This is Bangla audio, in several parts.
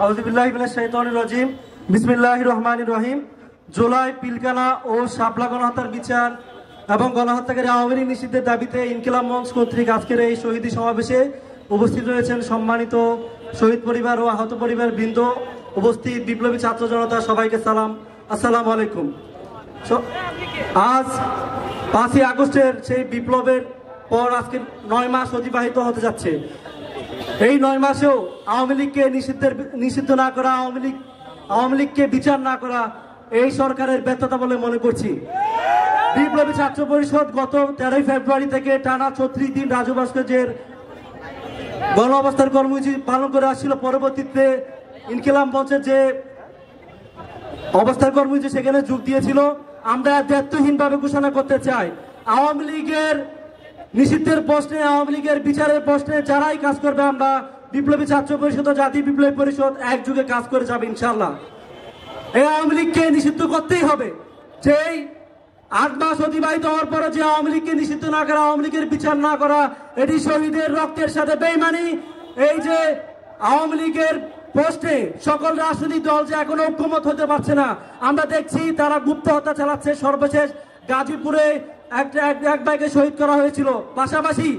আউযুবিল্লাহি মিনাশ শাইতানির রাজিম। বিসমিল্লাহির রহমানির রহিম। জুলাই পিলখানা ও শাপলা গণহত্যার বিচার এবং গণহত্যাকারী আওয়ামী লীগ নিষিদ্ধের দাবিতে ইনকিলাব মঞ্চ কর্তৃক আজকের এই শহীদী সমাবেশে উপস্থিত রয়েছেন সম্মানিত শহীদ পরিবার ও আহত পরিবার বৃন্দ, উপস্থিত বিপ্লবী ছাত্র জনতা, সবাইকে সালাম, আসসালামু আলাইকুম। আজ 5ই আগস্টের সেই বিপ্লবের পর আজকে 9 মাস অতিবাহিত হতে যাচ্ছে। এই 9 মাসেও আওয়ামী লীগকে নিষিদ্ধ না করা, আওয়ামী লীগকে বিচার না করা এই সরকারের ব্যর্থতা বলে মনে করছি। বিপ্লবী ছাত্র পরিষদ গত 13ই ফেব্রুয়ারি থেকে টানা 34 দিন রাজু ভাস্কর্যের গণ অবস্থান কর্মসূচি পালন করে আসছিল। পরবর্তীতে ইনকিলাব মঞ্চের যে অবস্থান কর্মসূচি সেখানে যোগ দিয়েছিল। আমরা দায়িত্বহীনভাবে ঘোষণা করতে চাই, আওয়ামী লীগের নিষিদ্ধের প্রশ্নে, আওয়ামী লীগের বিচারের প্রশ্নে যারাই কাজ করবে, আমরা বিপ্লবী ছাত্র পরিষদ ও জাতীয় বিপ্লবী পরিষদ একযুগে কাজ করে যাবে ইনশাআল্লাহ। এই আওয়ামী লীগকে নিষিদ্ধ করতেই হবে। যেই 8 মাস অতিবাহিত হওয়ার পরে যে আওয়ামী লীগকে নিষিদ্ধ না করা, আওয়ামী লীগের বিচার না করা, এটি শহীদের রক্তের সাথে বেইমানি। এই যে আওয়ামী লীগের পোস্টে সকল রাজনৈতিক দল যে এখনো ঐক্যমত হতে পারছে না, আমরা দেখছি তারা গুপ্ত হত্যা চালাচ্ছে। সর্বশেষ গাজীপুরে এক ভাইকে শহীদ করা হয়েছিল। পাশাপাশি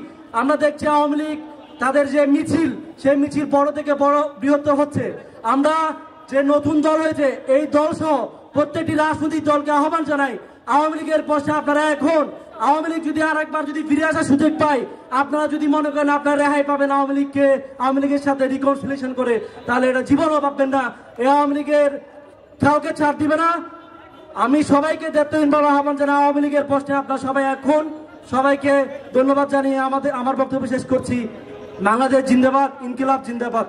আমরা দেখছি আওয়ামী লীগ তাদের যে মিছিল, সেই মিছিল বড় থেকে বড় বৃহত্তর হচ্ছে। আমরা যে নতুন দল হয়েছে, এই দল সহ প্রত্যেকটি রাজনৈতিক দলকে আহ্বান জানাই, আওয়ামী লীগের প্রশ্নে আপনারা এখন, আওয়ামী লীগ যদি আরেকবার যদি ফিরে আসার সুযোগ পায়, আপনারা যদি মনে করেন আপনারা রেহাই পাবেন আওয়ামী লীগের সাথে রিকনসিলিয়েশন করে, তাহলে এটা জীবনও পাবেন না। এই আওয়ামী লীগের কাউকে ছাড় দিবে না। আমি সবাইকে দায়িত্বহীনভাবে আহ্বান জানাই, আওয়ামী লীগের প্রশ্নে আপনারা সবাই এখন। সবাইকে ধন্যবাদ জানিয়ে আমার বক্তব্য শেষ করছি। বাংলাদেশ জিন্দাবাদ, ইনকিলাব জিন্দাবাদ।